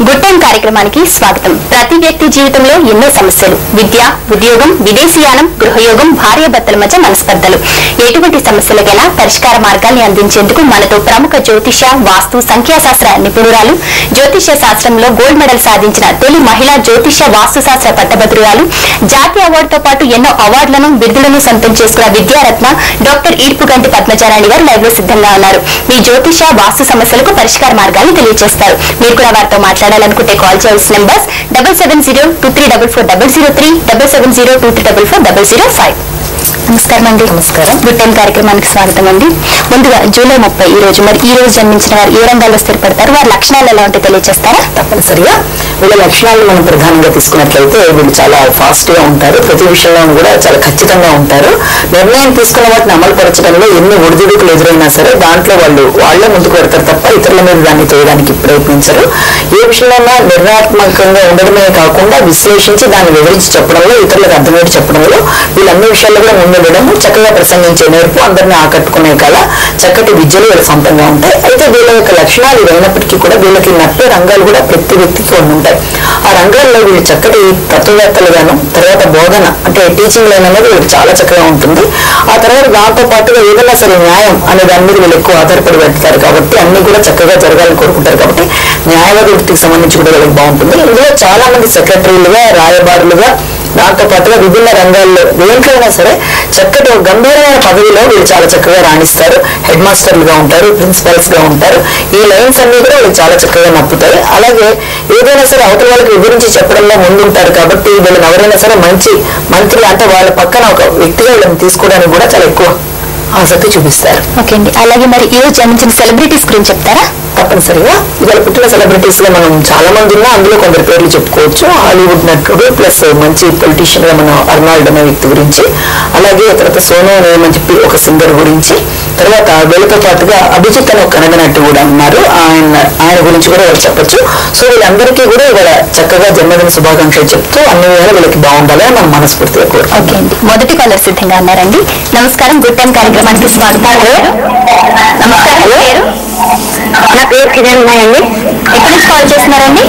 Good time కార్యక్రమానికి స్వాగతం. ప్రతి వ్యక్తి జీవితంలో ఎన్నో సమస్యలు, విద్య, ఉద్యోగం, విదేశీయానం, గృహయోగం, భార్యాభర్తల మధ్య మనస్పర్ధలు, ఎటువంటి సమస్యలకైనా పరిష్కార మార్గాల్ని అందించేందుకు మనతో ప్రముఖ జ్యోతిష, వాస్తు, సంఖ్యాశాస్త్ర నిపుణురాలు, జ్యోతిష శాస్త్రంలో గోల్డ్ మెడల్ సాధించిన తొలి మహిళా జ్యోతిష వాస్తుశాస్త్ర పట్టభద్రురాలు, జాతీయ అవార్డుతో పాటు ఎన్నో అవార్డులను, బిరుదులను సొంతం చేసుకున్న విద్యారత్న డాక్టర్ ఈడ్పుగంటి పద్మచారాణి గారు లైవ్ లో సిద్ధంగా ఉన్నారు. మీ జ్యోతిష, వాస్తు సమస్యలకు పరిష్కార మార్గాలను తెలియజేస్తారు. మీరు కూడా వారితో మాట్లాడాలనుకుంటే కాల్ చేయాల్సిన నంబర్స్ 7702344003, 7702344005. నమస్కారం అండి. నమస్కారం. గుడ్ టైం కార్యక్రమానికి స్వాగతం అండి. ముందుగా జూలై 30 ఈ రోజు, మరి ఈ రోజు జన్మించిన వారు ఏ రంగాల్లో స్థిరపడతారు, వారి లక్షణాలు ఎలా ఉంటే తెలియజేస్తారా? తప్పనిసరిగా వీళ్ళ లక్షణాలు మనం ప్రధానంగా తీసుకున్నట్లయితే వీళ్ళు చాలా ఫాస్ట్ గా ఉంటారు, ప్రతి విషయంలో కూడా చాలా ఖచ్చితంగా ఉంటారు. నిర్ణయం తీసుకున్న వాటిని అమలు పరచడంలో ఎన్ని ఒడిదుడుకులు ఎదురైనా సరే దాంట్లో వాళ్ళే ముందుకు పెడతారు తప్ప ఇతరుల మీద దాన్ని తోయడానికి ప్రయత్నించరు. ఏ విషయంలో నిర్ణయాత్మకంగా ఉండడమే కాకుండా విశ్లేషించి దాన్ని వివరించి చెప్పడంలో, ఇతరులకు అర్థమయ్యేది చెప్పడంలో వీళ్ళు అన్ని విషయాల్లో కూడా ముందుండడం, చక్కగా ప్రసంగించే నేర్పు, అందరినీ ఆకట్టుకునే కళ, చక్కటి విద్యలు వీళ్ళ సొంతంగా ఉంటాయి. అయితే వీళ్ళ యొక్క లక్షణాలు ఇవైనప్పటికీ కూడా వీళ్ళకి నప్పే రంగాలు కూడా ప్రతి వ్యక్తికి కొన్ని ఉంటాయి. ఆ రంగాల్లో వీళ్ళు చక్కటి తత్వవేత్తలుగాను, తర్వాత బోధన అంటే టీచింగ్ లైన్ అనేది వీళ్ళకి చాలా చక్కగా ఉంటుంది. ఆ తర్వాత దాంతో పాటుగా ఏదైనా సరే న్యాయం అనే దాని మీద వీళ్ళు ఎక్కువ ఆధారపడి పెడతారు కాబట్టి అన్ని కూడా చక్కగా జరగాలని కోరుకుంటారు కాబట్టి న్యాయవాద వృత్తికి సంబంధించి కూడా వీళ్ళకి బాగుంటుంది. ఇందులో చాలా మంది సెక్రటరీలుగా, రాయబారులుగా, దాంతో పాటుగా విభిన్న రంగాల్లో దేంట్లైనా సరే చక్కటి గంభీరమైన పదవిలో వీళ్ళు చాలా చక్కగా రాణిస్తారు. హెడ్ మాస్టర్లుగా ఉంటారు, ప్రిన్సిపల్స్ గా ఉంటారు. ఈ లైన్స్ అన్ని కూడా వీళ్ళు చాలా చక్కగా నప్పుతాయి. అలాగే ఏదైనా సరే అవతల వాళ్ళకి వివరించి చెప్పడంలో ముందుంటారు కాబట్టి వీళ్ళని ఎవరైనా సరే మంచి మంత్రి అంటే వాళ్ళ పక్కన ఒక వ్యక్తిగా వీళ్ళని తీసుకోవడానికి కూడా చాలా ఎక్కువ ఆసక్తి చూపిస్తారు. ఓకే అండి. అలాగే మరి ఈ రోజు జన్మించిన సెలబ్రిటీస్ గురించి చెప్తారా? తప్పనిసరిగా ఇవాళ పుట్టిన సెలబ్రిటీస్ గా మనం చాలా మంది ఉన్నా, అందులో కొందరు పేర్లు చెప్పుకోవచ్చు. హాలీవుడ్ నటుడు ప్లస్ మంచి పొలిటీషియన్ గా మనం అర్నాల్డ్ అనే వ్యక్తి గురించి, అలాగే తర్వాత సోను అనే మంచి ఒక సింగర్ గురించి, తర్వాత వీళ్ళతో పాటుగా అభిజిత్ అనే ఒక కన్నడ నటి కూడా ఉన్నారు, ఆయన గురించి కూడా చెప్పచ్చు. సో వీళ్ళందరికీ కూడా ఇవాళ చక్కగా జన్మదిన శుభాకాంక్షలు చెప్తూ అన్ని వేళ వీళ్ళకి బాగుండాలని మనం మనస్ఫూర్తిగా కోరుకుంటాం. ఓకే అండి. మొదటి కాలర్ సిద్ధంగా ఉన్నారండి. నమస్కారం. గుడ్ టైం కార్యక్రమానికి స్వాగతం. నమస్కారం. పేరు? నా పేరు కిరణ్ అండి. ఎక్కడి నుంచి కాల్ చేస్తున్నారండి?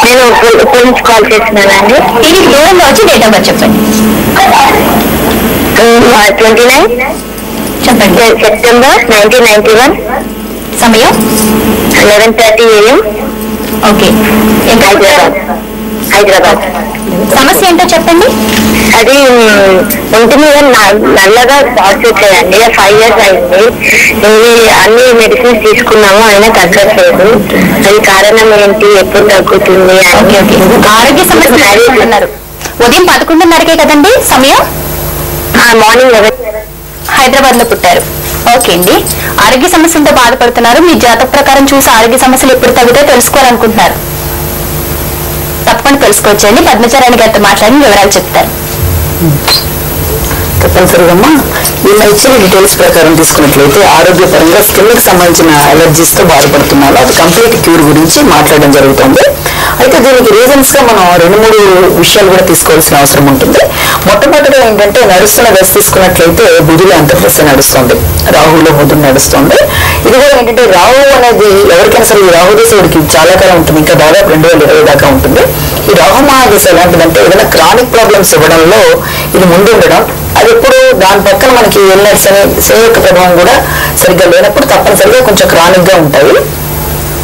నేను ఎప్పటి నుంచి కాల్ చేస్తున్నానండి. దీనికి దూరంలో వచ్చి డేట్ ఆఫ్ బర్త్ చెప్పండి. 29 చెప్పండి. సెప్టెంబర్ 1991, సమయం 11:30 AM, ఓకే. హైదరాబాద్. సమస్య ఏంటో చెప్పండి. అది ఒంటి మీద నల్లగా స్పాట్స్ వచ్చాయండి. 5 years అయింది. అన్ని మెడిసిన్స్ తీసుకున్నాము, అయినా తగ్గట్లేదు. అది కారణం ఏంటి, ఎప్పుడు తగ్గుతుంది? ఆరోగ్య సమస్య అన్నారు. ఉదయం 11:30కే కదండి సమయం? మార్నింగ్ హైదరాబాద్ లో పుట్టారు. ఓకే అండి. ఆరోగ్య సమస్యలతో బాధపడుతున్నారు. మీ జాతక ప్రకారం చూసి ఆరోగ్య సమస్యలు ఎప్పుడు తగ్గుతాయో తెలుసుకోవాలనుకుంటున్నారు. తప్పకుండా తెలుసుకోవచ్చండి. పద్మచారాణి గారితో మాట్లాడి వివరాలు చెప్తారు. తప్పనిసరిగా వీళ్ళ ఇచ్చిన డీటెయిల్స్ ప్రకారం తీసుకున్నట్లయితే ఆరోగ్యపరంగా స్కిన్ కి సంబంధించిన అలర్జీస్ తో బాధపడుతున్నారు. అది కంప్లీట్ క్యూర్ గురించి మాట్లాడడం జరుగుతుంది. అయితే దీనికి రీజన్స్ గా మనం 2-3 విషయాలు కూడా తీసుకోవాల్సిన అవసరం ఉంటుంది. మొట్టమొదటిగా ఏంటంటే నడుస్తున్న దశ తీసుకున్నట్లయితే బుధుడు అంతర్దశ నడుస్తుంది, రాహులో బుధుడు నడుస్తుంది. ఇది కూడా ఏంటంటే రాహు అనేది ఎవరికైనా సరే ఈ రాహు దశ వాడికి చాలా కాలం ఉంటుంది, ఇంకా దాదాపు 2020 దాకా ఉంటుంది. ఈ రాహు మహాదశ ఎలాంటిదంటే ఏదైనా క్రానిక్ ప్రాబ్లమ్స్ ఇవ్వడంలో ఇది ముందుండడం, అది ఎప్పుడు దాని పక్కన మనకి ఎల్నట్స్ అనే సేవ యొక్క ప్రభావం కూడా సరిగ్గా లేనప్పుడు తప్పనిసరిగా కొంచెం క్రానిక్ గా ఉంటాయి.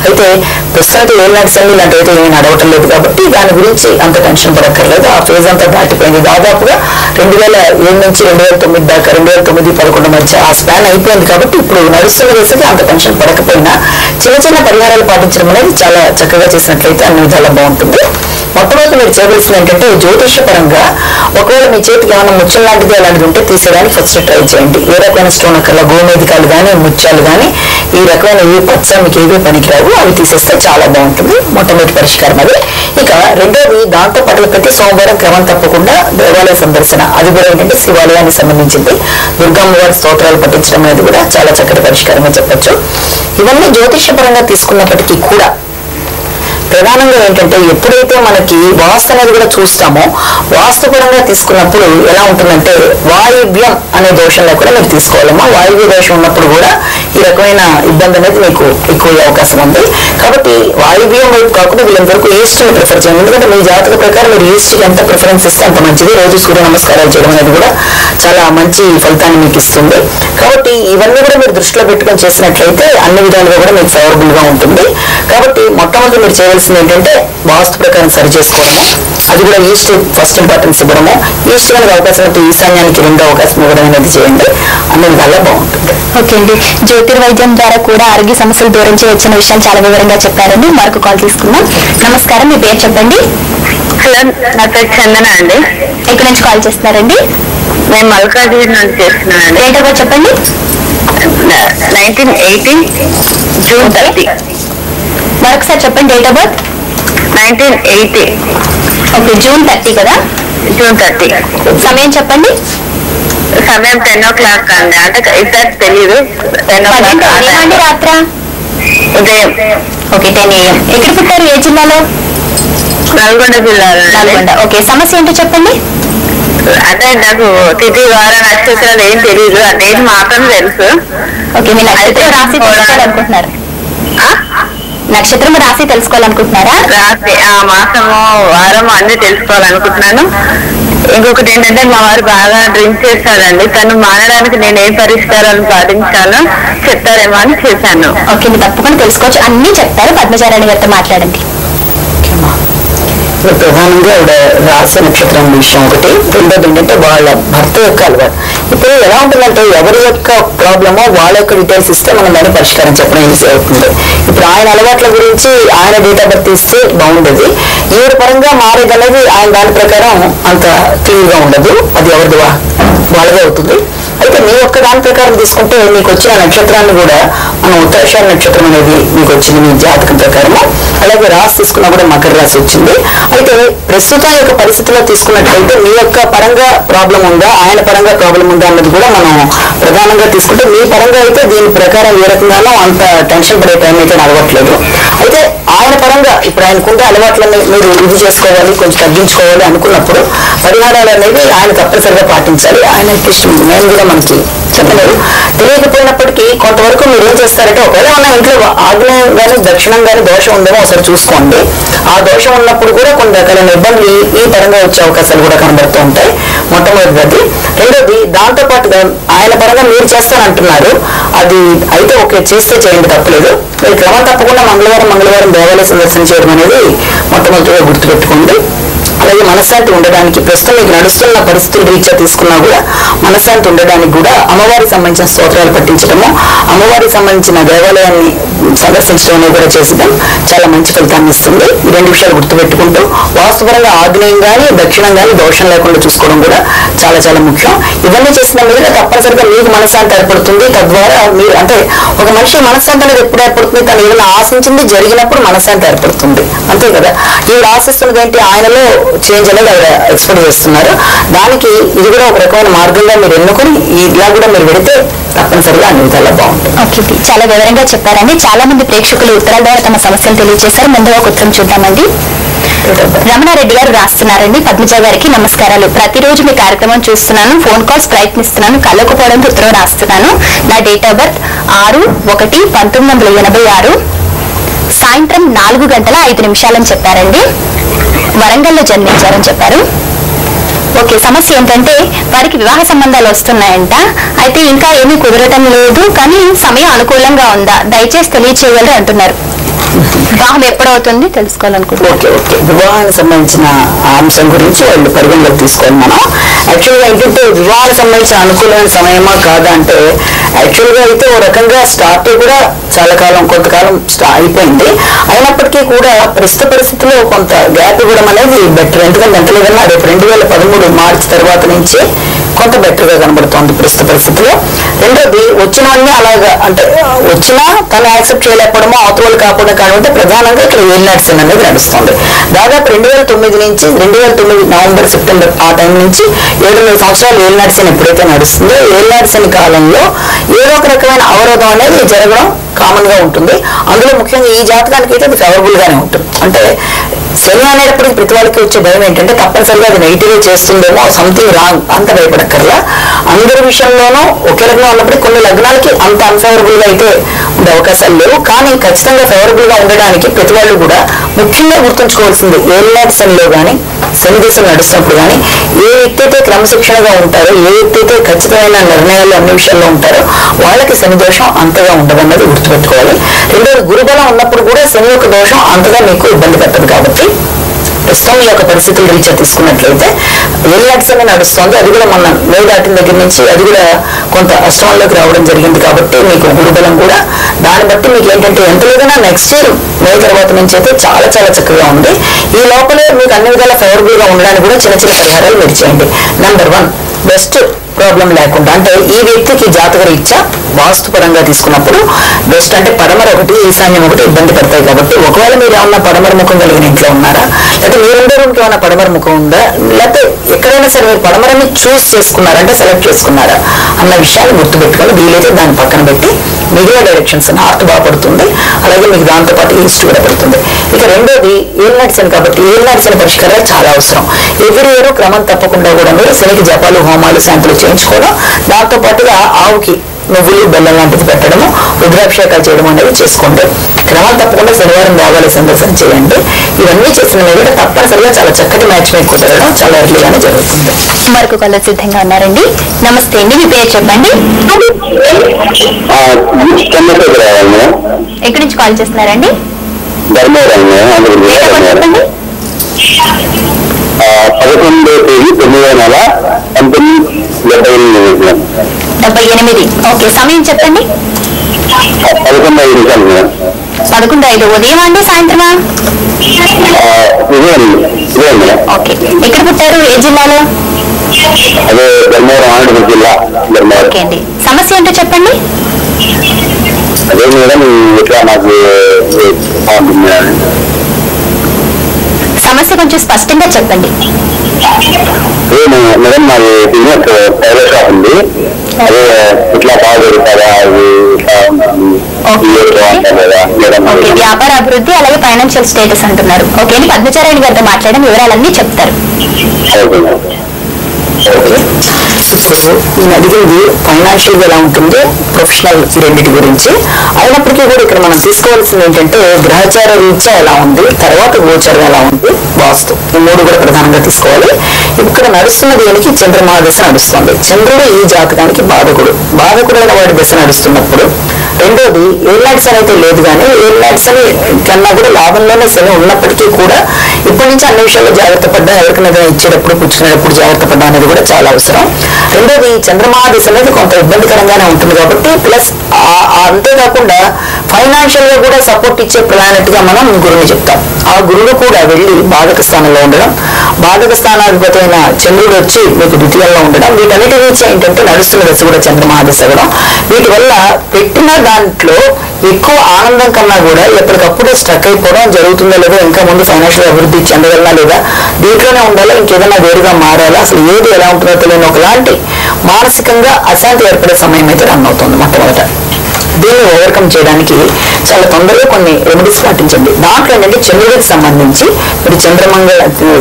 అయితే ప్రస్తుతం ఎల్నట్స్ అన్ని ఇలాంటి అయితే ఏమీ నడవటం లేదు కాబట్టి దాని గురించి అంత టెన్షన్ పడక్కర్లేదు. ఆ ఫేజ్ అంతా దాటిపోయింది. దాదాపుగా 2007 నుంచి 2009 దాకా, 2009-11 మధ్య ఆ స్పాన్ అయిపోయింది కాబట్టి ఇప్పుడు నడుస్తున్న దశకి అంత టెన్షన్ పడకపోయినా చిన్న చిన్న పరిహారాలు పాటించడం అనేది చాలా చక్కగా చేసినట్లయితే అన్ని విధాలా బాగుంటుంది. మొట్టమొదటి మీరు చేయవలసింది ఏంటంటే జ్యోతిష పరంగా ఒకవేళ మీ చేతికి ఏమైనా ముత్యం లాంటిది అలాంటిది ఉంటే తీసేయడానికి ఫస్ట్ ట్రై చేయండి. ఏ రకమైన స్టోన్ అక్కడ గోమేధికాలు కానీ, ముత్యాలు కానీ, ఈ రకమైన ఏ పచ్చ మీకు ఏవే పనికిరావు అవి తీసేస్తే చాలా బాగుంటుంది. మొట్టమొదటి పరిష్కారం అది. ఇక రెండోది, దాంతో పాటు ప్రతి సోమవారం క్రమం తప్పకుండా దేవాలయ సందర్శన, అది కూడా ఏంటంటే శివాలయానికి సంబంధించింది. దుర్గమ్మవారి స్తోత్రాలు పఠించడం అనేది కూడా చాలా చక్కటి పరిష్కారంగా చెప్పచ్చు. ఇవన్నీ జ్యోతిష పరంగా తీసుకున్నప్పటికీ కూడా ప్రధానంగా ఏంటంటే ఎప్పుడైతే మనకి వాస్తు అనేది కూడా చూస్తామో, వాస్తుపరంగా తీసుకున్నప్పుడు ఎలా ఉంటుందంటే వాయువ్యం అనే దోషంలో కూడా మీరు తీసుకోవాలమ్మా. వాయువ్య దోషం ఉన్నప్పుడు కూడా ఈ రకమైన ఇబ్బంది అనేది మీకు ఎక్కువ అవకాశం ఉంది. కాబట్టి వాయువ్యం వైపు కాకుండా వీళ్ళందరికీ ఈస్ట్ ని ప్రిఫర్ చేయండి. ఎందుకంటే మీ జాతక ప్రకారం మీరు ఈస్ట్ కి ఎంత ప్రిఫరెన్స్ ఇస్తే అంత మంచిది. రోజు సూర్య నమస్కారాలు చేయడం అనేది కూడా చాలా మంచి ఫలితాన్ని మీకు ఇస్తుంది. కాబట్టి ఇవన్నీ కూడా మీరు దృష్టిలో పెట్టుకొని చేసినట్లయితే అన్ని విధాలుగా కూడా మీకు ఫేవరబుల్ గా ఉంటుంది. కాబట్టి మొట్టమొదటి మీరు చేయవలసింది ఏంటంటే వాస్తు ప్రకారం సరి చేసుకోవడము, అది కూడా ఈస్ట్ ఫస్ట్ ఇంపార్టెన్స్ ఇవ్వడము, ఈస్ట్ కనుక అవకాశం అయితే ఈశాన్యానికి రెండో అవకాశం ఇవ్వడం అనేది చేయండి. అన్ని విధాలా బాగుంటుంది. ఓకే అండి, జ్యోతిర్వైద్యం ద్వారా కూడా ఆరోగ్య సమస్యలు దూరం చేయొచ్చిన విషయం చాలా వివరంగా చెప్పారండి. మరొక కాల్ తీసుకుందాం. నమస్కారం, మీ పేరు చెప్పండి. హలో, నా పేరు చందన అండి. ఎక్కడి నుంచి కాల్ చేస్తున్నారండి? నేను మల్కాజ్గిరి నుంచి చేస్తున్నానండి. డేట్ ఆఫ్ బర్త్ చెప్పండి. 1980 జూన్ 30. మరొకసారి చెప్పండి date of birth. 1980 okay, June 30 కదా? జూన్ 30. సమయం చెప్పండి. సమయం 10 o'clock అండి. అంటే ఎగ్జాక్ట్ తెలీదు. 10 o'clock అండి రాత్ర ఉదయం. Okay, 10 AM. ఎక్కడ పుట్టారు? ఏ జిల్లాలో? నల్గొండ జిల్లాలో. నల్గొండ. ఓకే, సమస్య ఏంటో చెప్పండి. అంటే నాకు తిథి వార నక్షత్రాలు ఏం తెలియదు, ఆ డేట్ మాత్రం తెలుసు. ఓకే, మీ నక్షత్రం రాశి తెలుసుకోవాలనుకుంటున్నారు? నక్షత్రం రాశి తెలుసుకోవాలనుకుంటున్నారా? రాత్రి మాసము వారం అన్ని తెలుసుకోవాలనుకుంటున్నాను. ఇంకొకటి ఏంటంటే మా వారు బాగా డ్రింక్ చేస్తాడండి. తను మానడానికి నేను ఏ పరిష్కారాలు పాటించాలో చెప్తారేమో అని చేశాను. ఓకే, మీరు తప్పకుండా తెలుసుకోవచ్చు, అన్ని చెప్తారు. పద్మచారాణి గారితో మాట్లాడండి. ప్రధానంగా ఆవిడ రాశి నక్షత్రం విషయం ఒకటి. రెండోది ఏంటంటే వాళ్ళ భర్త యొక్క అలవాటు. ఇప్పుడు ఎలా ఉంటుందంటే ఎవరి యొక్క ప్రాబ్లమో వాళ్ళ యొక్క డీటెయిల్స్ ఇస్తే మనం దాన్ని పరిష్కారం చెప్పడం ఈజీ అవుతుంది. ఇప్పుడు ఆయన అలవాట్ల గురించి ఆయన డేట్ ఆఫ్ బర్త్ ఇస్తే బాగుండేది. ఈవిడ పరంగా మారేది అనేది ఆయన దాని ప్రకారం అంత క్లియర్ గా ఉండదు. అది ఎవరిది వాళ్ళదే అవుతుంది. అయితే మీ యొక్క దాని ప్రకారం తీసుకుంటే మీకు వచ్చిన నక్షత్రాన్ని కూడా మనం ఉత్తరాషాఢ నక్షత్రం అనేది మీకు వచ్చింది మీ జాతకం ప్రకారము. అలాగే రాశి తీసుకున్నా కూడా మకర రాశి వచ్చింది. అయితే ప్రస్తుతం యొక్క పరిస్థితిలో తీసుకున్నట్లయితే మీ యొక్క పరంగా ప్రాబ్లం ఉందా, ఆయన పరంగా ప్రాబ్లం ఉందా అన్నది కూడా మనం ప్రధానంగా తీసుకుంటే మీ పరంగా అయితే దీని ప్రకారం ఏ రకంగానో అంత టెన్షన్ పడే టైం అయితే అలవాట్లేదు. అయితే ఆయన పరంగా ఇప్పుడు ఆయనకుంటే అలవాట్లని మీరు ఇది చేసుకోవాలి, కొంచెం తగ్గించుకోవాలి అనుకున్నప్పుడు పరిహారాలు అనేవి ఆయన తప్పనిసరిగా పాటించాలి. ఆయన నేను కూడా మనకి చెప్పలేదు. తెలియకపోయినప్పటికీ కొంతవరకు మీరు ఏం చేస్తారంటే ఒకవేళ మన ఇంట్లో ఆగ్నేయం కానీ దక్షిణం కానీ దోషం ఉందేమో ఒకసారి చూసుకోండి. ఆ దోషం ఉన్నప్పుడు కూడా కొన్ని రకాలైన ఇబ్బందులు ఈ పరంగా వచ్చే అవకాశాలు కూడా కనబడుతూ ఉంటాయి. మొట్టమొదటిది. రెండోది దాంతో పాటుగా ఆయన పరంగా మీరు చేస్తానంటున్నారు, అది అయితే ఓకే చేస్తే చేయండి, తప్పలేదు. మీరు క్రమం తప్పకుండా మంగళవారం దేవాలయ సందర్శన చేయడం అనేది మొట్టమొదటిగా గుర్తుపెట్టుకోండి. అలాగే మనశ్శాంతి ఉండడానికి ప్రస్తుతం మీకు నడుస్తున్న పరిస్థితుల రీత్యా తీసుకున్నా కూడా మనశ్శాంతి ఉండడానికి కూడా అమ్మవారికి సంబంధించిన స్తోత్రాలు పట్టించడము, అమ్మవారికి సంబంధించిన దేవాలయాన్ని సందర్శించడం అనేది కూడా చేసడం చాలా మంచి ఫలితాన్ని ఇస్తుంది. ఈ రెండు విషయాలు గుర్తుపెట్టుకుంటూ వాస్తుపరంగా ఆగ్నేయం కానీ దక్షిణం కానీ దోషం లేకుండా చూసుకోవడం కూడా చాలా చాలా ముఖ్యం. ఇవన్నీ చేసిన మీద తప్పనిసరిగా మీకు మనశ్శాంతి ఏర్పడుతుంది. తద్వారా మీరు అంటే ఒక మనిషి మనశ్శాంతి అనేది ఎప్పుడు ఏర్పడుతుంది? తను ఏదైనా ఆశించింది జరిగినప్పుడు మనశ్శాంతి ఏర్పడుతుంది, అంతే కదా. ఈవిడ ఆశిస్తున్నది ఏంటి? ఆయనలో చేంజ్ అనేది ఆవిడ ఎక్స్పెక్ట్ చేస్తున్నారు. దానికి ఇది కూడా ఒక రకమైన మార్గంగా మీరు ఎన్నుకొని ఇలా కూడా మీరు పెడితే తప్పనిసరిగా అన్ని విధాలా బాగుంటుంది. ఓకే, చాలా వివరంగా చెప్పారండి. చాలా మంది ప్రేక్షకులు ఉత్తరాల ద్వారా తమ సమస్యలు తెలియజేశారు. ముందుగా ఒక ఉత్తరం చూద్దామండి. రమణారెడ్డి గారు రాస్తున్నారండి. పద్మజ గారికి నమస్కారాలు. ప్రతిరోజు మీ కార్యక్రమం చూస్తున్నాను, ఫోన్ కాల్స్ ప్రయత్నిస్తున్నాను, కలవకపోవడంతో ఉత్తరం రాస్తున్నాను. నా డేట్ ఆఫ్ బర్త్ 6/1/1986 సాయంత్రం 4:05 అని చెప్పారండి. వరంగల్లో జన్మించారని చెప్పారు. ఓకే, సమస్య ఏంటంటే వారికి వివాహ సంబంధాలు వస్తున్నాయంట. అయితే ఇంకా ఏమీ కుదరటం లేదు, కానీ సమయం అనుకూలంగా ఉందా? దయచేసి తెలియచేయగలరు అంటున్నారు. వివాహం ఎప్పుడవుతుంది తెలుసుకోవాలనుకుంటున్నాను. ఓకే ఓకే, వివాహానికి సంబంధించిన అంశం గురించి వాళ్ళు పరిగణలోకి తీసుకోవాలి. మనం యాక్చువల్గా ఏంటంటే వివాహానికి సంబంధించిన అనుకూలమైన సమయమా కాదా అంటే యాక్చువల్గా అయితే ఓ రకంగా స్టార్ట్ కూడా కొంతకాలం అయిపోయింది. అయినప్పటికీ కూడా ప్రస్తుత పరిస్థితిలో కొంత గ్యాప్ ఇవ్వడం అనేది బెటర్. ఎందుకంటే ఎంత లేదన్నా రేపు 2013 మార్చి తర్వాత నుంచి కొంత బెటర్ గా కనబడుతోంది ప్రస్తుత పరిస్థితిలో. రెండోది వచ్చినవన్నీ అలాగా అంటే వచ్చినా తను యాక్సెప్ట్ చేయలేకపోవడమో అవతల కాకపోవడం కాబట్టి ప్రధానంగా ఇక్కడ ఏలినాడ్సన్ అనేది నడుస్తుంది. దాదాపు 2009 నుంచి 2009 నవంబర్ సెప్టెంబర్ ఆ టైం నుంచి 7-8 సంవత్సరాలు ఏలినాడ్సన్ ఎప్పుడైతే నడుస్తుందో ఏలినాడ్సన్ కాలంలో ఏదో ఒక రకమైన అవరోధం అనేది జరగడం కామన్ గా ఉంటుంది. అందులో ముఖ్యంగా ఈ జాతకానికి అయితే అది ఫేవరబుల్ గానే ఉంటుంది. అంటే శని అనేటప్పటికి ప్రతి వాళ్ళకి వచ్చే భయం ఏంటంటే తప్పనిసరిగా అది నెగిటివ్ చేస్తుందేమో, సంథింగ్ రాంగ్, అంత భయపడక్కర్లా. అందరి విషయంలోనూ ఒకే లగ్నం ఉన్నప్పటికీ కొన్ని లగ్నాలకి అంత అన్ఫేవరబుల్ గా అయితే ఉండే అవకాశాలు లేవు. కానీ ఖచ్చితంగా ఫేవరబుల్ గా ఉండడానికి ప్రతి వాళ్ళు కూడా ముఖ్యంగా గుర్తుంచుకోవాల్సింది ఏళ్ళనాటి శనిలో కానీ శని దేశం నడుస్తున్నప్పుడు కానీ ఏ వ్యక్తి అయితే క్రమశిక్షణగా ఉంటారో, ఏ వ్యక్తి అయితే ఖచ్చితమైన నిర్ణయాలు అన్ని విషయాల్లో ఉంటారో వాళ్ళకి శని దోషం అంతగా ఉండదన్నది గుర్తుపెట్టుకోవాలి. రెండోది గురుబలం ఉన్నప్పుడు కూడా శని యొక్క దోషం అంతగా మీకు ఇబ్బంది పెట్టదు. కాబట్టి ప్రస్తుతం ఈ యొక్క పరిస్థితుల రీత్యా తీసుకున్నట్లయితే ఏళ్ళనాటి శని నడుస్తుంది. అది కూడా మొన్న మే దాటిన దగ్గర నుంచి అది కూడా కొంత అష్టమంలోకి రావడం జరిగింది. కాబట్టి మీకు గురుబలం కూడా దాన్ని బట్టి మీకు ఏంటంటే ఎంత లేదన్నా నెక్స్ట్ ఇయర్ మే తర్వాత నుంచి అయితే చాలా చాలా చక్కగా ఉంది. ఈ లోపలే మీకు అన్ని విధాలా ఫేవరబుల్ గా ఉండడానికి కూడా చిన్న చిన్న పరిహారాలు మీరు చేయండి. నెంబర్ 1, బెస్ట్ ప్రాబ్లం లేకుండా అంటే ఈ వ్యక్తికి జాతక రీత్యా వాస్తు పరంగా తీసుకున్నప్పుడు బెస్ట్ అంటే పడమర ఒకటి, ఈశాన్యం ఒకటి ఇబ్బంది పడతాయి. కాబట్టి ఒకవేళ మీరు ఏమన్నా పడమర ముఖం కలిగిన ఇంట్లో ఉన్నారా, లేకపోతే మీరుండే రూమ్కి ఏమైనా పడమర ముఖం ఉందా, లేకపోతే ఎక్కడైనా సరే మీరు పడమరని చూస్ చేసుకున్నారా అంటే సెలెక్ట్ చేసుకున్నారా అన్న విషయాన్ని గుర్తుపెట్టుకొని వీలైతే దాన్ని పక్కన పెట్టి మిగిలిన డైరెక్షన్స్ నార్త్ బాగా పడుతుంది, అలాగే మీకు దాంతోపాటు ఈస్ట్ కూడా పడుతుంది. ఇక రెండోది ఏళ్ళనాటి శని. కాబట్టి ఏళ్ళనాటి శని పరిష్కారాలు చాలా అవసరం. ఎవ్రీ ఇయర్ క్రమం తప్పకుండా కూడా మీరు శనికి జపాలు, హోమాలు, శాంతులు చేయించుకోవడం, దాంతో పాటుగా ఆవుకి నువ్వులు, బెల్లం లాంటిది పెట్టడము, రుద్రాభిషేకాలు చేయడం అనేది చేసుకోండి. క్రమం తప్పకుండా శనివారం దేవాలయ సందర్శన చేయండి. ఇవన్నీ చేసిన మీద తప్పనిసరిగా చాలా చక్కటి మ్యాచ్ మేక్ కుదరడం చాలా ఎర్లీగానే జరుగుతుంది. మరొక కళ సిద్ధంగా ఉన్నారండి. నమస్తే అండి, మీ పేరు చెప్పండి. ఎక్కడి నుంచి కాల్ చేస్తున్నారండి? చెప్పండి. 11/9/1978. ఓకే, సమయం చెప్పండి. 11:05 ఉదయం అండి, సాయంత్రమా? ఓకే, ఎక్కడ పుట్టారు, ఏ జిల్లాలో? ఓకే అండి, సమస్య ఏంటో చెప్పండి. అదే మేడం, ఇట్లా నాకు సమస్య కొంచెం స్పష్టంగా చెప్పండి. మేడం మాది బిజినెస్ టైలర్ షాప్ ఉంది. అదే ఇట్లా బాగా జరుగుతుందా, ఓకే, వ్యాపార అభివృద్ధి అలాగే ఫైనాన్షియల్ స్టేటస్ అంటున్నారు. ఓకే అండి, పద్మచారాయణ గారితో మాట్లాడడం వివరాలన్నీ చెప్తారు. ఇప్పుడు నేను అడిగింది ఫైనాన్షియల్ గా ఎలా ఉంటుంది, ప్రొఫెషనల్ ఈ రెండింటి గురించి. అయినప్పటికీ కూడా ఇక్కడ మనం తీసుకోవాల్సింది ఏంటంటే గ్రహచార రీత్యా ఎలా ఉంది, తర్వాత గోచరం ఎలా ఉంది, వాస్తు, ఈ మూడు కూడా ప్రధానంగా తీసుకోవాలి. ఇక్కడ నడుస్తున్న దేనికి చంద్రమహాదశ నడుస్తుంది. చంద్రుడు ఈ జాతకానికి బాధకుడైన వాడి దశ నడుస్తున్నప్పుడు. రెండోది ఏళ్ళనాటి శని అయితే లేదు, కానీ ఏళ్ళనాటి శని కన్నా కూడా లాభంలోనే శని ఉన్నప్పటికీ కూడా ఇప్పటి నుంచి అన్ని విషయాల్లో జాగ్రత్త పడ్డా, ఎవరికైనా ఇచ్చేటప్పుడు పుచ్చుకునేటప్పుడు జాగ్రత్త పడ్డా అనేది కూడా చాలా అవసరం. రెండోది చంద్రమహాదశ అనేది కొంత ఇబ్బందికరంగానే ఉంటుంది. కాబట్టి ప్లస్ అంతేకాకుండా ఫైనాన్షియల్ గా కూడా సపోర్ట్ ఇచ్చే ప్లానెట్ గా మనం గురువుని చెప్తాం. ఆ గురువు కూడా వెళ్ళి బాధక స్థానంలో ఉండడం, బాధక స్థానాధిపతి అయిన చంద్రుడు వచ్చి మీకు ద్వితీయంలో ఉండడం, వీటన్నిటి నుంచి ఏంటంటే నడుస్తున్న దశ కూడా చంద్రమహాదశ కూడా. వీటి వల్ల పెట్టిన దాంట్లో ఎక్కువ ఆనందం కన్నా కూడా ఎప్పటికప్పుడే స్ట్రక్ అయిపోవడం జరుగుతుందో లేదో, ఇంకా ముందు ఫైనాన్షియల్ అభివృద్ధి చెందగలనా లేదా, దీంట్లోనే ఉండాలా, ఇంకేదైనా వేరుగా మారాలా, అసలు ఏది ఎలా ఉంటుందో తెలియని ఒకలాంటి మానసికంగా అశాంతి ఏర్పడే సమయం అయితే రన్ అవుతుంది మొట్టమొదట. దీన్ని ఓవర్కమ్ చేయడానికి చాలా తొందరగా కొన్ని రెమెడీస్ పాటించండి. దాంట్లో ఏంటంటే చంద్రుడికి సంబంధించి మరి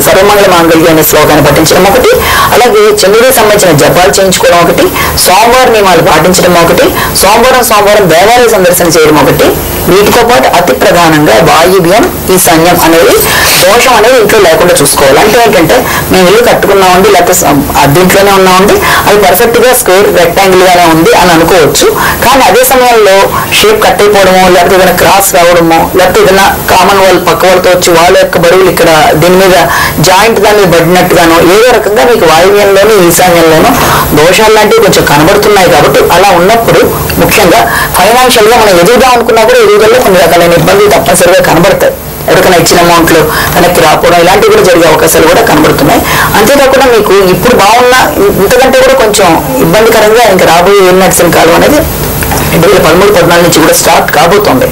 సర్వమంగళ మాంగళ్య అనే శ్లోకాన్ని పఠించడం ఒకటి, అలాగే చంద్రుడికి సంబంధించిన జపాలు చేయించుకోవడం ఒకటి, సోమవారం నియమాలు పాటించడం ఒకటి, సోమవారం దేవాలయ సందర్శన చేయడం ఒకటి. వీటితో పాటు అతి ప్రధానంగా వాయువ్యం, ఈశాన్యం అనేది దోషం అనేది ఇంట్లో లేకుండా చూసుకోవాలి. అంటే ఏంటంటే మేము ఇల్లు కట్టుకున్నామండి, లేకపోతే దీంట్లోనే ఉన్నామండి, అది పర్ఫెక్ట్ గా స్క్వేర్ రెక్టాంగిల్ గానే ఉంది అని అనుకోవచ్చు. కానీ అదే సమయంలో షేప్ కట్ అయిపోవడమో, లేకపోతే ఏదైనా క్రాస్ రావడమో, లేకపోతే ఏదైనా కామన్ వాల్ పక్క వాళ్ళతో వచ్చి వాళ్ళ యొక్క బరువులు ఇక్కడ దీని మీద జాయింట్ దాన్ని పడినట్టుగానో ఏదో రకంగా మీకు వాయువ్యంలోనూ ఈశాన్యంలోనూ దోషాలు లాంటివి కొంచెం కనబడుతున్నాయి. కాబట్టి అలా ఉన్నప్పుడు ముఖ్యంగా ఫైనాన్షియల్ గా మనం ఎదుగుదాం అనుకున్నా కూడా ఎదుగుదలలో కొన్ని రకాలైన ఇబ్బందులు తప్పనిసరిగా కనబడతాయి. ఎవరికైనా ఇచ్చిన అమౌంట్లు వెనక్కి రాకపోవడం ఇలాంటివి కూడా జరిగే అవకాశాలు కూడా కనబడుతున్నాయి. అంతేకాకుండా మీకు ఇప్పుడు బాగున్న ఇంతకంటే కూడా కొంచెం ఇబ్బందికరంగా ఇంకా రాబోయే ఏళ్ళనాటి శని కాలం అనేది 2013-14 నుంచి కూడా స్టార్ట్ కాబోతోంది.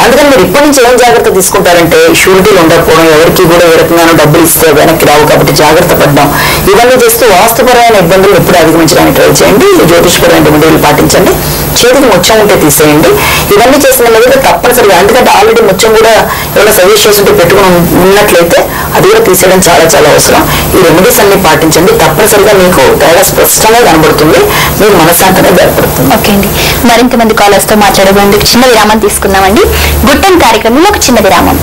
అందుకని మీరు ఇప్పటి నుంచి ఏం జాగ్రత్త తీసుకుంటారంటే షూరిటీలు ఉండకపోవడం, ఎవరికి కూడా ఏ రకంగానూ డబ్బులు ఇస్తే వెనక్కి రావు కాబట్టి జాగ్రత్త పడడం, ఇవన్నీ చేస్తూ వాస్తుపరమైన ఇబ్బందులు ఎప్పుడు అధిగమించడానికి ట్రై చేయండి. జ్యోతిషపరమైన రెమెడీలు పాటించండి. చేతికి ముత్యం ఉంటే తీసేయండి. ఇవన్నీ చేసిన మీద తప్పనిసరిగా, ఎందుకంటే ఆల్రెడీ ముత్యం కూడా ఎవరైనా సజెస్ట్ చేస్తుంటే పెట్టుకుని ఉన్నట్లయితే అది కూడా తీసేయడం చాలా చాలా అవసరం. ఈ రెమెడీస్ అన్ని పాటించండి. తప్పనిసరిగా మీకు తేడా స్పష్టంగా కనబడుతుంది. మీకు మనశ్శాంతి అనేది ఏర్పడుతుంది. ఓకే అండి, మరింత మంది కాలర్స్ తో మాట్లాడబోయేందుకు చిన్న విరామం తీసుకుందామండి. గుట్టం కార్యక్రమంలో ఒక చిన్న విరామం.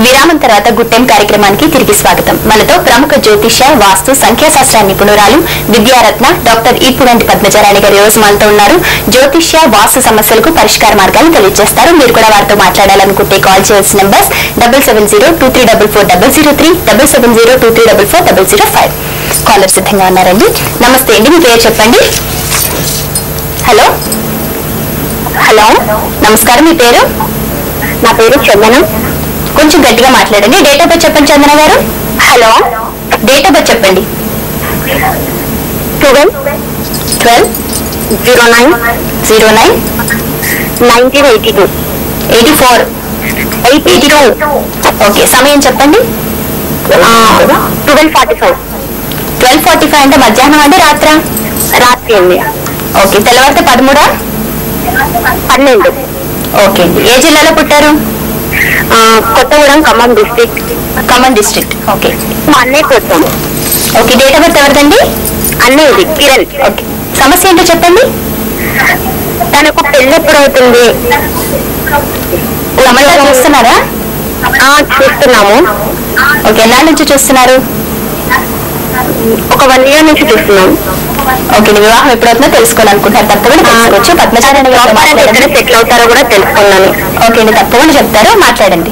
విరామం తర్వాత గుట్టెం కార్యక్రమానికి తిరిగి స్వాగతం. మనతో ప్రముఖ జ్యోతిష, వాస్తు, సంఖ్యాశాస్త్ర నిపుణురాలు, విద్యారత్న డాక్టర్ ఈపుగంటి పద్మజారాణి గారు రోజు మనతో ఉన్నారు. జ్యోతిష్య, వాస్తు సమస్యలకు పరిష్కార మార్గాలు తెలియజేస్తారు. మీరు కూడా వారితో మాట్లాడాలనుకుంటే కాల్ చేయాల్సిన నంబర్స్ 7702344003, 7702344005. కాలర్ సిద్ధంగా ఉన్నారండి. నమస్తే అండి, మీ పేరు చెప్పండి. హలో హలో నమస్కారం, మీ పేరు? నా పేరు చందన. కొంచెం గట్టిగా మాట్లాడండి. డేట్ ఆఫ్ బర్త్ చెప్పండి చందన గారు. హలో, డేట్ ఆఫ్ బర్త్ చెప్పండి. 12/09/1982. 82. ఓకే, సమయం చెప్పండి. 12:45. 12:45 అంటే మధ్యాహ్నం అంటే రాత్రా? రాత్రి అండి. ఓకే, తెల్లవారితే 13? 12. ఓకే అండి, ఏ జిల్లాలో పుట్టారు? Kothagudem, Khammam district. Khammam district. Okay, మా అన్నయ్య కోసం. ఓకే, డేట్ ఆఫ్ బర్త్ ఎవరిదండి? అన్నయ్యది కిరణ్. ఓకే, సమస్య ఏంటో చెప్పండి. తనకు పెళ్ళి ఎప్పుడు అవుతుంది? సంబంధాలు చూస్తున్నారా? చూస్తున్నాము. ఓకే, ఎన్నాళ్ళ నుంచి చూస్తున్నారు? ఒక 1 year నుంచి చూస్తున్నాము. ఓకే, వివాహం ఎప్పుడవుతుందో తెలుసుకోవాలనుకుంటున్నారు. తప్పకుండా తెలుసుకోవచ్చు. పద్మచారాణి గారు ఎక్కడ సెటిల్ అవుతారో కూడా తెలుసుకున్నాను. ఓకే అండి, తప్పకుండా చెప్తారు, మాట్లాడండి.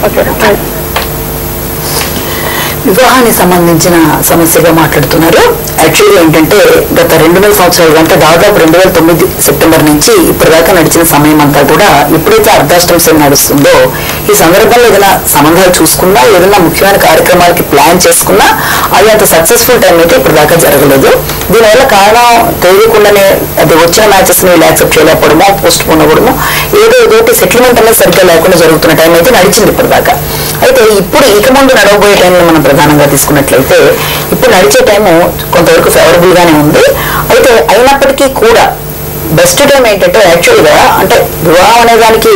ఓకే. వివాహానికి సంబంధించిన సమస్యగా మాట్లాడుతున్నారు. యాక్చువల్గా ఏంటంటే గత 2 సంవత్సరాలు అంటే దాదాపు 2009 సెప్టెంబర్ నుంచి ఇప్పటిదాకా నడిచిన సమయం అంతా కూడా ఎప్పుడైతే అర్ధాష్టమ శని నడుస్తుందో ఈ సందర్భంలో ఏదైనా సంబంధాలు చూసుకున్నా, ఏదైనా ముఖ్యమైన కార్యక్రమాలకి ప్లాన్ చేసుకున్నా అది అంత సక్సెస్ఫుల్ టైం అయితే ఇప్పటిదాకా జరగలేదు. దీనివల్ల కారణం తెలియకుండానే అది వచ్చిన మ్యాచెస్ ని యాక్సెప్ట్ చేయలేకపోవడమో, పోస్ట్ పోన్ అవ్వడమో, ఏదోటి సెటిల్మెంట్ అనేది సరిగ్గా లేకుండా జరుగుతున్న టైం అయితే నడిచింది ఇప్పటిదాకా. అయితే ఇప్పుడు ఇక ముందు నడవబోయే టైంలో మనం ప్రధానంగా తీసుకున్నట్లయితే ఇప్పుడు నడిచే టైము కొంతవరకు ఫేవరబుల్ గానే ఉంది. అయితే అయినప్పటికీ కూడా బెస్ట్ టైం ఏంటంటే యాక్చువల్గా అంటే వివాహం అనే దానికి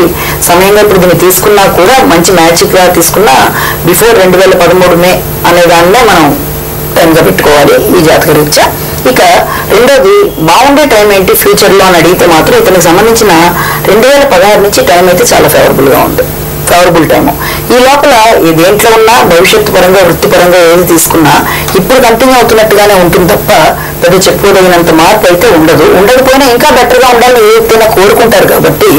సమయంగా ఇప్పుడు దీన్ని తీసుకున్నా కూడా మంచి మ్యాజిక్ గా తీసుకున్నా బిఫోర్ 2013 మే అనే దానిలో మనం టైంగా పెట్టుకోవాలి ఈ జాతక రీత్యా. ఇక రెండోది బాగుండే టైం ఏంటి ఫ్యూచర్ లో అని అడిగితే మాత్రం ఇతనికి సంబంధించిన 2016 నుంచి టైం అయితే చాలా ఫేవరబుల్ గా ఉంది. Favourable time. ఈ లోపల దేంట్లో ఉన్నా భవిష్యత్తు పరంగా, వృత్తిపరంగా ఏది తీసుకున్నా ఇప్పుడు కంటిన్యూ అవుతున్నట్టుగానే ఉంటుంది తప్ప పెద్ద చెప్పుకోదగినంత మార్పు అయితే ఉండదు. ఉండకపోయినా ఇంకా బెటర్ గా ఉండాలని ఏదైనా కోరుకుంటారు కాబట్టి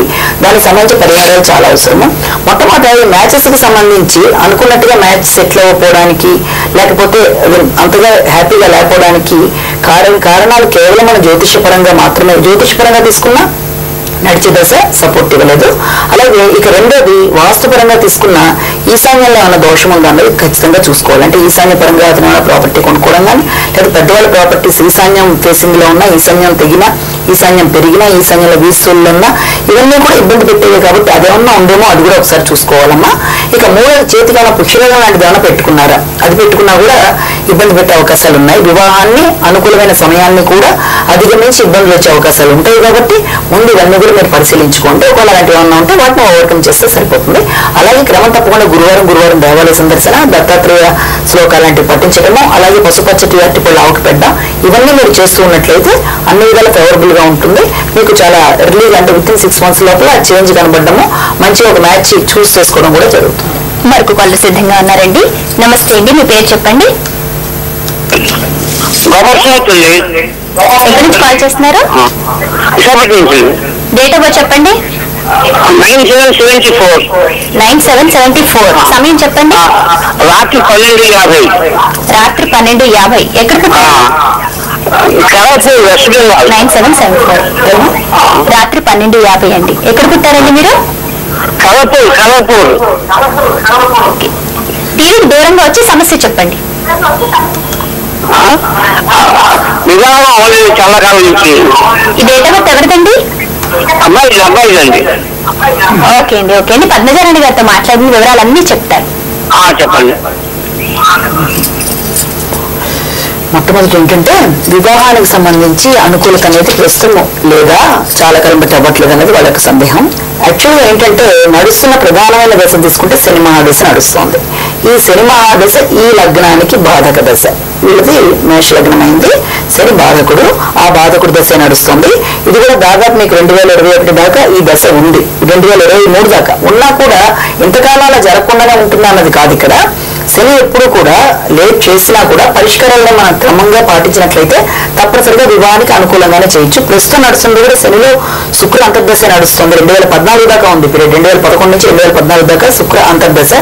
దానికి సంబంధించిన పరిహారాలు చాలా అవసరము. మొట్టమొదటి మ్యాచెస్ కి సంబంధించి అనుకున్నట్టుగా మ్యాచ్ సెటిల్ అవ్వకపోవడానికి, లేకపోతే అంతగా హ్యాపీగా లేకపోవడానికి కారణాలు కేవలం మన జ్యోతిషపరంగా మాత్రమే. జ్యోతిషపరంగా తీసుకున్నా నడిచే దశ సపోర్ట్ ఇవ్వలేదు. అలాగే ఇక రెండోది వాస్తుపరంగా తీసుకున్న ఈశాన్యంలో ఏమైనా దోషం ఉందా అన్నది ఖచ్చితంగా చూసుకోవాలి. అంటే ఈశాన్య పరంగా అతను ప్రాపర్టీ కొనుక్కోవడం కానీ, లేదా పెద్దవాళ్ళ ప్రాపర్టీస్ ఈశాన్యం ఫేసింగ్ లో ఉన్నా, ఈశాన్యం తెగినా, ఈశాన్యం పెరిగినా, ఈశాన్యంలో వీస్తుల్లో ఉన్నా ఇవన్నీ కూడా ఇబ్బంది పెట్టేవి కాబట్టి అదేమన్నా ఉందేమో అది కూడా ఒకసారి చూసుకోవాలమ్మా. ఇక మూడోది చేతికైనా పుష్పలం లాంటిది ఏమైనా పెట్టుకున్నారా, అది పెట్టుకున్నా కూడా ఇబ్బంది పెట్టే అవకాశాలు ఉన్నాయి. వివాహాన్ని అనుకూలమైన సమయాన్ని కూడా అధిగమించి ఇబ్బందులు వచ్చే అవకాశాలు ఉంటాయి కాబట్టి ముందు ఇవన్నీ కూడా మీరు పరిశీలించుకోండి. ఒకవేళ అలాంటివి ఏమన్నా ఉంటే వాటిని ఓవర్కమ్ చేస్తే సరిపోతుంది. అలాగే క్రమం తప్పకుండా గురువారం దేవాలయ సందర్శన, దత్తాత్రేయ శ్లోకాలు లాంటివి పఠించడము, అలాగే పసుపచ్చటి అరటిపళ్ళ ఆవుకి పెట్టడం, ఇవన్నీ మీరు చేస్తూ ఉన్నట్లయితే అన్ని విధాలు ఫేవరబుల్ గా ఉంటుంది. మీకు చాలా ఎర్లీగా అంటే వితిన్ 6 months లోపల చేంజ్ కనబడము, మంచి ఒక మ్యాచ్ చూస్ చేసుకోవడం కూడా జరుగుతుంది. మరొక వాళ్ళు సిద్ధంగా ఉన్నారండి. నమస్తే అండి, మీ పేరు చెప్పండి. ఎక్కడి నుంచి కాల్ చేస్తున్నారు? డేట్ ఆఫ్ బర్త్ చెప్పండి. 9774. సమయం చెప్పండి. రాత్రి 12:50. రాత్రి 12:50. ఎక్కడ పుట్టారు? 9774. రాత్రి 12:50 అండి. ఎక్కడ పుట్టారండి మీరు? కలపూర్. టీవీకి దూరంగా వచ్చి సమస్య చెప్పండి. వివాహం అవ్వలేదు చాలా కాలం నుంచి. ఈ డేట్ ఆఫ్ బర్త్ ఎవరిదండి? అబ్బాయిదండి. ఓకే అండి, ఓకే అండి. పద్మజారాణి గారితో మాట్లాడిన వివరాలన్నీ చెప్తారు. చెప్పండి. మొట్టమొదటి ఏంటంటే వివాహానికి సంబంధించి అనుకూలత అనేది ప్రస్తుతం లేదా చాలా కాలం బట్టి అవ్వట్లేదు అనేది వాళ్ళ యొక్క సందేహం. యాక్చువల్గా ఏంటంటే నడుస్తున్న ప్రధానమైన దశ తీసుకుంటే శని మహాదశ నడుస్తోంది. ఈ శని మహాదశ ఈ లగ్నానికి బాధక దశ. వీళ్ళది మేష లగ్నం అయింది, శని బాధకుడు. ఆ బాధకుడు దశ నడుస్తుంది. ఇది కూడా దాదాపు మీకు 2021 దాకా ఈ దశ ఉంది. 2023 దాకా ఉన్నా కూడా ఇంతకాలాల జరగకుండానే ఉంటుందా అన్నది కాదు ఇక్కడ. శని ఎప్పుడు కూడా లేట్ చేసినా కూడా పరిష్కారాలను మనం క్రమంగా పాటించినట్లయితే తప్పనిసరిగా వివాహానికి అనుకూలంగానే చేయొచ్చు. ప్రస్తుతం నడుస్తుంది కూడా శనిలో శుక్ర అంతర్దశ నడుస్తుంది. 2014 దాకా ఉంది పీరియడ్. 2011 నుంచి 2014 దాకా శుక్ర అంతర్దశ.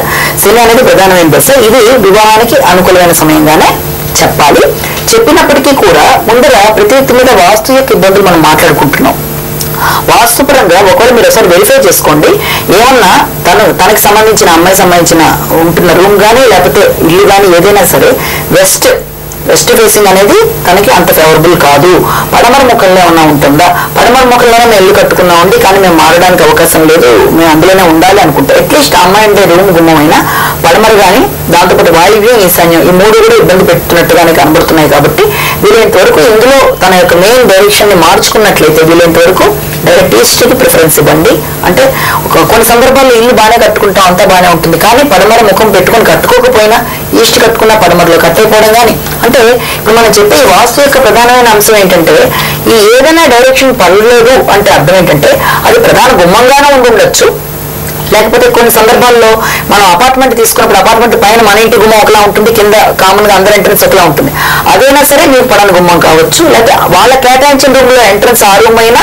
శని అనేది ప్రధానమైన దశ. ఇది వివాహానికి అనుకూలమైన సమయంగానే చెప్పాలి. చెప్పినప్పటికీ కూడా ముందర ప్రతి వ్యక్తి మీద వాస్తు యొక్క ఇబ్బందులు మనం మాట్లాడుకుంటున్నాం. వాస్తుపరంగా ఒకవేళ మీరు ఒకసారి వెరిఫై చేసుకోండి. ఏమన్నా తనకి సంబంధించిన అమ్మాయి సంబంధించిన ఉంటున్న రూమ్ కానీ లేకపోతే ఇల్లు కానీ ఏదైనా సరే వెస్ట్ ఫేసింగ్ అనేది తనకి అంత ఫేవరబుల్ కాదు. పడమర ముఖంలో ఉన్నా ఉంటుందా? పడమర ముఖంలోనే మేము ఇల్లు కట్టుకున్నాం ఉంది కానీ మేము మారడానికి అవకాశం లేదు, మేము అందులోనే ఉండాలి అనుకుంటే అట్లీస్ట్ అమ్మాయి అంటే రూమ్ గుమ్మమైనా పడమర కానీ దాంతోపాటు వాయువ్యం ఈశాన్యం ఈ మూడు కూడా ఇబ్బంది పెడుతున్నట్టుగానే కనబడుతున్నాయి. కాబట్టి వీలైనంత వరకు ఇందులో తన యొక్క మెయిన్ డైరెక్షన్ ని మార్చుకున్నట్లయితే వీలైనంత వరకు డైరెక్ట్ ఈస్ట్ కి ప్రిఫరెన్స్ ఇవ్వండి. అంటే కొన్ని సందర్భాల్లో ఇల్లు బాగానే కట్టుకుంటాం, అంతా బాగానే ఉంటుంది, కానీ పడమర ముఖం పెట్టుకుని కట్టుకోకపోయినా ఈస్ట్ కట్టుకున్న పడమరలో కట్టయిపోవడం కానీ. అంటే ఇప్పుడు మనం చెప్పే వాస్తు యొక్క ప్రధానమైన అంశం ఏంటంటే ఈ ఏదైనా డైరెక్షన్ పడలేదు అంటే అర్థం ఏంటంటే అది ప్రధాన గుమ్మంగానే ఉండొచ్చు. లేకపోతే కొన్ని సందర్భాల్లో మనం అపార్ట్మెంట్ తీసుకున్నప్పుడు అపార్ట్మెంట్ పైన మన ఇంటి గుమ్మం ఒకలా ఉంటుంది, కింద కామన్ గా అందరి ఎంట్రన్స్ ఒకలా ఉంటుంది. అదైనా సరే మీకు పడని గుమ్మం కావచ్చు, లేకపోతే వాళ్ళ కేటాయించిన రూమ్ లో ఎంట్రన్స్ ఆ రూమ్ అయినా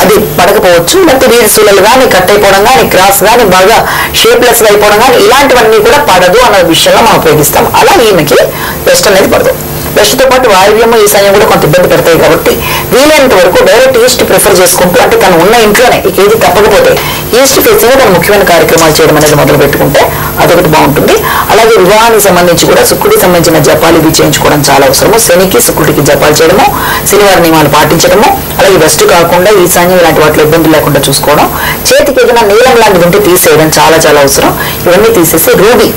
అది పడకపోవచ్చు, లేకపోతే వీధి కానీ కట్ అయిపోవడం కానీ క్రాస్ కానీ బాగా షేప్లెస్ గా అయిపోవడం కానీ ఇలాంటివన్నీ కూడా పడదు అన్న విషయంలో మనం ఉపయోగిస్తాం. అలా ఈమెకి వెస్ట్ అనేది పడదు. వెస్ట్తో పాటు వాయువ్యము ఈశాన్యం కూడా కొంత ఇబ్బంది పెడతాయి. కాబట్టి వీలైనంత వరకు డైరెక్ట్ ఈస్ట్ ప్రిఫర్ చేసుకుంటూ అంటే తను ఉన్న ఇంట్లోనే ఇక ఏది తప్పకపోతే ఈస్ట్ ఫేసింగ్ తన ముఖ్యమైన కార్యక్రమాలు చేయడం అనేది మొదలు పెట్టుకుంటే అదొకటి బాగుంటుంది. అలాగే వివాహానికి సంబంధించి కూడా శుక్రుడికి సంబంధించిన జపాలు ఇవి చేయించుకోవడం చాలా అవసరము. శనికి శుక్రుడికి జపాలు చేయడము, శనివారి నియమాలు పాటించడము, అలాగే వెస్ట్ కాకుండా ఈశాన్యం ఇలాంటి వాటిలో ఇబ్బందులు లేకుండా చూసుకోవడం, చేతికి ఏదైనా నీలం లాంటిది ఉంటే తీసేయడం చాలా చాలా అవసరం. ఇవన్నీ తీసేసి రూబీ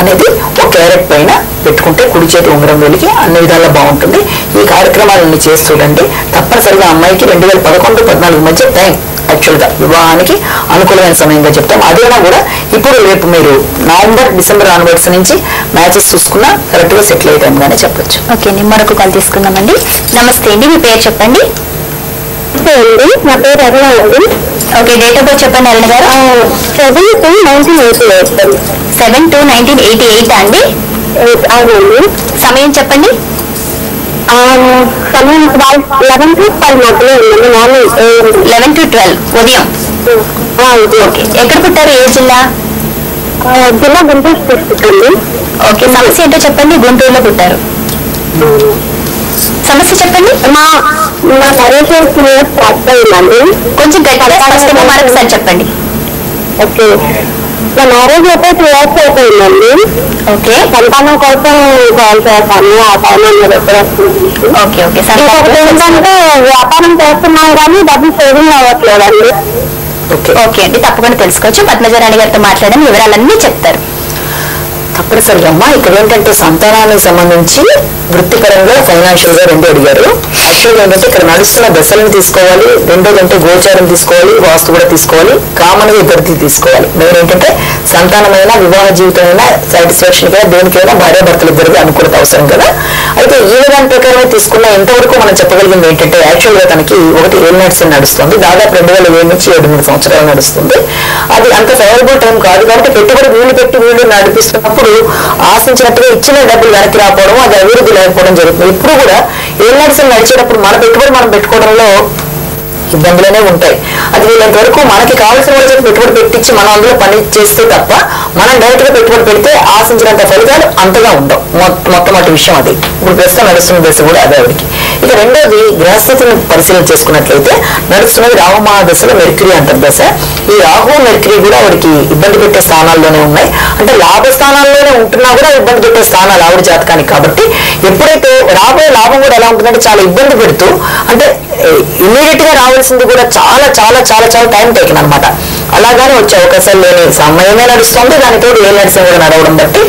అనేది ఒక క్యారెట్ పైన పెట్టుకుంటే కుడి చేతి ఉంగరం వేలికి అన్ని విధాలా బాగుంటుంది. ఈ కార్యక్రమాలన్నీ చేసి చూడండి. తప్పనిసరిగా అమ్మాయికి 2011-14 మధ్య టైం యాక్చువల్గా వివాహానికి అనుకూలమైన సమయంగా చెప్తాం. అదైనా కూడా ఇప్పుడు రేపు మీరు నవంబర్ డిసెంబర్ ఆన్వర్డ్స్ నుంచి మ్యాచెస్ చూసుకున్నా కరెక్ట్ గా సెటిల్ అయ్యాగానే చెప్పొచ్చు. ఓకే అండి, మరొక కాల్ తీసుకుందామండి. నమస్తే అండి, మీ పేరు చెప్పండి. నా పేరు అరుణ అండి. ఓకే, డేట్ ఆఫ్ బర్త్ చెప్పండి అరుణ గారు. 7/2/1988. 7/2/1988 అండి. అవునండి. సమయం చెప్పండి. సమయం 11 to 12 మధ్యలో ఉందండి. మార్నింగ్ 11 to 12 ఉదయం. ఓకే, ఎక్కడ పుట్టారు, ఏ జిల్లా? జిల్లా గుంటూరు డిస్ట్రిక్ట్ అండి. ఓకే, సమస్య ఏంటో చెప్పండి. గుంటూరులో పుట్టారు, సమస్య చెప్పండి. మా మ్యారేజ్ 2 years స్టార్ట్ అయిందండి. కొంచెం గట్టిగా స్పష్టంగా మరొకసారి చెప్పండి. ఓకే, నా మ్యారేజ్ అయితే 2 years అయిపోయిందండి. ఓకే, సంతానం కోసం కాల్ చేస్తాను. ఆ టైం మీరు ఎప్పుడు వస్తుంది? Okay okay. ఇంకొకటి ఏంటంటే వ్యాపారం చేస్తున్నాం కానీ డబ్బులు సేవింగ్ అవ్వట్లేదండి. ఓకే అండి, తప్పకుండా తెలుసుకోవచ్చు. పద్మజారాణి గారితో మాట్లాడడం వివరాలన్నీ చెప్తారు. తప్పనిసరిగా అమ్మా ఇక్కడ ఏంటంటే సంతానానికి సంబంధించి వృత్తిపరంగా ఫైనాన్షియల్ గా రెండు అడిగారు. యాక్చువల్గా ఏంటంటే ఇక్కడ నడుస్తున్న దశలను తీసుకోవాలి, రెండోది అంటే గోచారం తీసుకోవాలి, వాస్తు కూడా తీసుకోవాలి, కామన్ గా ఇద్దరికి తీసుకోవాలి. మెయిన్ ఏంటంటే సంతానమైన వివాహ జీవితమైనా సాటిస్ఫాక్షన్ గా దేనికైనా భార్యాభర్తలు ఇద్దరికి అనుకూలత అవసరం కదా. అయితే ఈ విధానం ప్రకారమే తీసుకున్న ఇంతవరకు మనం చెప్పగలిగింది ఏంటంటే యాక్చువల్ గా తనకి ఒకటి ఏలినట్స్ నడుస్తుంది, దాదాపు 2007 నుంచి 7 సంవత్సరాలు నడుస్తుంది. అది అంత ఫేవరబుల్ టైం కాదు. కాబట్టి పెట్టుబడి వీళ్ళు నడిపిస్తున్నప్పుడు ఆశించినట్టుగా ఇచ్చిన డబ్బులు వెనక్కి రాకపోవడం, అది అభివృద్ధి లేకపోవడం జరుగుతుంది. ఇప్పుడు కూడా ఏలినట్స్ నడిచేటప్పుడు మన పెట్టుబడి మనం పెట్టుకోవడంలో ఇబ్బందులనే ఉంటాయి. అది వీళ్ళంత వరకు మనకి కావాల్సిన వాళ్ళ చేత పెట్టుబడి పెట్టించి మనం అందులో పని చేస్తే తప్ప మనం డైరెక్ట్ గా పెట్టుబడి పెడితే ఆశించినంత ఫలితాలు అంతగా ఉండవు. మొట్టమొదటి విషయం అది. ఇప్పుడు ప్రస్తుతం నడుస్తున్న దశ కూడా అదే ఆవిడికి. ఇక రెండోది గ్రహస్థితిని పరిశీలన చేసుకున్నట్లయితే నడుస్తున్నది రాహు మహాదశలో మెర్క్యూరీ అంతర్దశ. ఈ రాహు మెర్క్యూరీ కూడా ఆవిడకి ఇబ్బంది పెట్టే స్థానాల్లోనే ఉన్నాయి. అంటే లాభ స్థానాల్లోనే ఉంటున్నా కూడా ఇబ్బంది పెట్టే స్థానాలు ఆవిడ జాతకానికి. కాబట్టి ఎప్పుడైతే రాబోయే లాభం కూడా ఎలా ఉంటుందంటే చాలా ఇబ్బంది పెడుతూ, అంటే ఇమీడియట్ గా రావాల్సింది కూడా చాలా చాలా చాలా చాలా టైం టేకిన్ అనమాట. అలాగానే వచ్చే అవకాశాలు లేని సమయమే నడుస్తుంది. దానితో ఏ నడిసం కూడా నడవడం బట్టి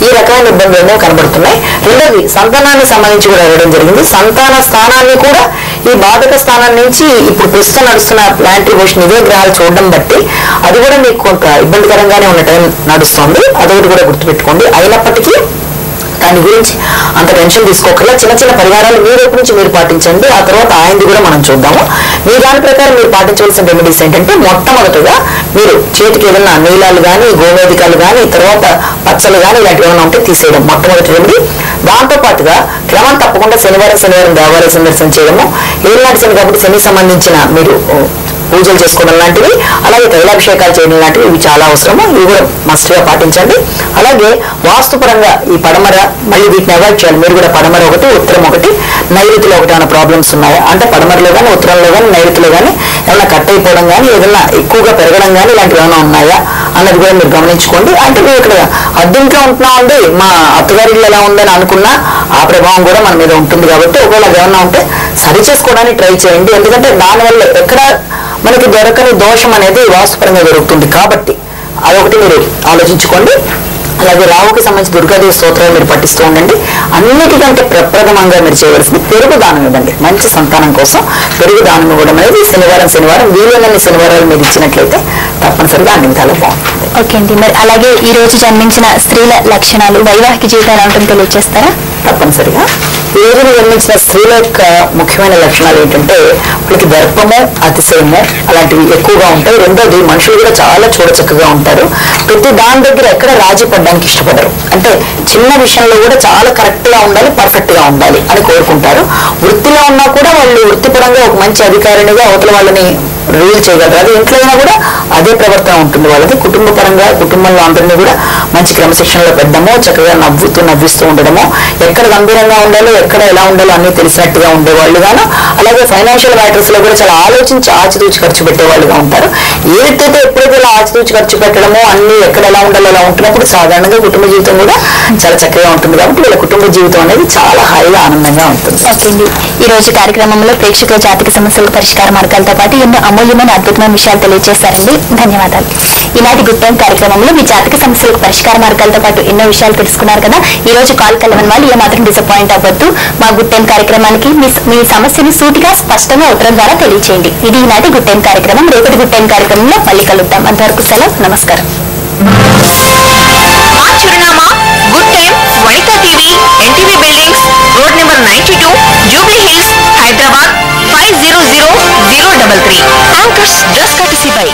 ఈ రకమైన ఇబ్బందులు ఏమో కనబడుతున్నాయి. రెండోది సంతానానికి సంబంధించి కూడా అడగడం జరిగింది. సంతాన స్థానాన్ని కూడా ఈ బాధక స్థానం నుంచి ఇప్పుడు ప్రస్తుతం నడుస్తున్న ప్లాంటరీ మోషన్ ఇవే గ్రహాలు చూడడం బట్టి అది కూడా మీకు కొంత ఇబ్బందికరంగానే ఉన్న టైం నడుస్తుంది. అదొకటి కూడా గుర్తుపెట్టుకోండి. అయినప్పటికీ దాని గురించి అంత టెన్షన్ తీసుకోకుండా చిన్న చిన్న పరిహారాలు మీ వైపు నుంచి మీరు పాటించండి. ఆ తర్వాత ఆయనది కూడా మనం చూద్దాము. మీ దాని ప్రకారం మీరు పాటించవలసిన రెమెడీస్ ఏంటంటే, మొట్టమొదటిగా మీరు చేతికి ఏదైనా నీలాలు కానీ, గోమేధికాలు కానీ, తర్వాత పచ్చలు కానీ ఇలాంటివి ఏమైనా ఉంటే తీసేయడం మొట్టమొదటి రెమెడీ. దాంతో పాటుగా క్రమం తప్పకుండా శనివారం దేవాలయ సందర్శన చేయడము, ఏళ్ళనాటి శని కాబట్టి శని సంబంధించిన మీరు పూజలు చేసుకోవడం లాంటివి, అలాగే తైలాభిషేకాలు చేయడం లాంటివి ఇవి చాలా అవసరము. ఇవి కూడా మస్ట్ గా పాటించండి. అలాగే వాస్తుపరంగా ఈ పడమర, మళ్ళీ వీటిని అవాయిడ్ చేయాలి. మీరు కూడా పడమర ఒకటి, ఉత్తరం ఒకటి, నైరుతిలో ఒకటి ఏమైనా ప్రాబ్లమ్స్ ఉన్నాయా అంటే పడమరలో కానీ, ఉత్తరంలో కానీ, నైరుతిలో కానీ ఏమైనా కట్ అయిపోవడం కానీ, ఏదైనా ఎక్కువగా పెరగడం కానీ ఇలాంటివి ఏమైనా ఉన్నాయా అన్నది కూడా మీరు గమనించుకోండి. అంటే మేము ఇక్కడ అద్దెంట్లో ఉంటున్నామండి, మా అత్తగారి ఇల్లు ఎలా ఉందని అనుకున్నా ఆ ప్రభావం కూడా మన మీద ఉంటుంది. కాబట్టి ఒకవేళ ఏమన్నా ఉంటే సరి చేసుకోవడానికి ట్రై చేయండి. ఎందుకంటే దానివల్ల ఎక్కడ మనకి దొరకని దోషం అనేది వాస్తుపరంగా జరుగుతుంది. కాబట్టి అదొకటి మీరు ఆలోచించుకోండి. అలాగే రాహుకి సంబంధించి దుర్గాదేవి స్తోత్రాలు మీరు పఠిస్తూ ఉండండి. అన్నిటికంటే ప్రప్రథమంగా మీరు చేయవలసింది పెరుగు దానం ఇవ్వండి. మంచి సంతానం కోసం పెరుగు దానం ఇవ్వడం అనేది శనివారం వీలైనన్ని శనివారాలు మీరు ఇచ్చినట్లయితే తప్పనిసరిగా అన్ని విధాలు బాగుంటుంది. ఓకే అండి. మరి అలాగే ఈ రోజు జన్మించిన స్త్రీల లక్షణాలు, వైవాహిక జీవితాలు అంటే తెలియజేస్తారా? తప్పనిసరిగా ఈ రోజున జన్మించిన స్త్రీల యొక్క ముఖ్యమైన లక్షణాలు ఏంటంటే, వాళ్ళకి దర్పము, అతిశయము అలాంటివి ఎక్కువగా ఉంటాయి. రెండోది మనుషులు కూడా చాలా చూడచక్కగా ఉంటారు. ప్రతి దాని దగ్గర ఎక్కడ రాజీ పడడానికి ఇష్టపడరు. అంటే చిన్న విషయంలో కూడా చాలా కరెక్ట్ గా ఉండాలి, పర్ఫెక్ట్ గా ఉండాలి అని కోరుకుంటారు. వృత్తిలో ఉన్నా కూడా వాళ్ళు వృత్తిపరంగా ఒక మంచి అధికారినిగా అవతల వాళ్ళని రూల్ చేయగలరు. అది ఇంట్లో అయినా కూడా అదే ప్రవర్తన ఉంటుంది వాళ్ళది. కుటుంబ పరంగా కుటుంబంలో అందరినీ కూడా మంచి క్రమశిక్షణలో పెట్టడము, చక్కగా నవ్విస్తూ ఉండడము, ఎక్కడ గంభీరంగా ఉండాలో ఎక్కడ ఎలా ఉండాలో అన్ని తెలిసినట్టుగా ఉండేవాళ్ళు గాను. అలాగే ఫైనాన్షియల్ మ్యాటర్స్ లో కూడా చాలా ఆలోచించి ఆచితూచి ఖర్చు పెట్టేవాళ్ళుగా ఉంటారు. ఏదైతే ఎప్పుడైతే ఇలా ఆచితూచి ఖర్చు పెట్టడమో అన్ని ఎక్కడ ఎలా ఉండాలో అలా ఉంటున్నప్పుడు సాధారణంగా కుటుంబ జీవితం కూడా చాలా చక్కగా ఉంటుంది. కాబట్టి వీళ్ళ కుటుంబ జీవితం అనేది చాలా హాయిగా ఆనందంగా ఉంటుంది. ఓకే అండి. ఈ రోజు కార్యక్రమంలో ప్రేక్షకుల జాతక సమస్యల పరిష్కార మార్గాలతో పాటు ఎన్నో అమూల్యమైన అద్భుతమైన విషయాలు తెలియజేశారండి. ధన్యవాదాలు. ఈనాటి గుడ్ టైం కార్యక్రమంలో మీ జాతక సమస్యలకు పరిష్కార మార్గాలతో పాటు ఎన్నో విషయాలు తెలుసుకున్నారు కదా. ఈ రోజు కాల్ కలవని వాళ్ళు ఏమాత్రం డిసప్పాయింట్ అవ్వద్దు. మా గుడ్ టైం కార్యక్రమానికి మీ సమస్యని సూటిగా స్పష్టంగా ఉత్తరం ద్వారా తెలియచేయండి. ఇది ఈనాటి గుడ్ టైం కార్యక్రమం. రేపటి గుడ్ టైం కార్యక్రమంలో మళ్ళీ కలుద్దాం. అంతవరకు సెలవు. నమస్కారం. మా చిరునామా good time, Vanitha TV, NTV buildings, road number 92, Jubilee Hills, Hyderabad 500033. Anchors dress courtesy by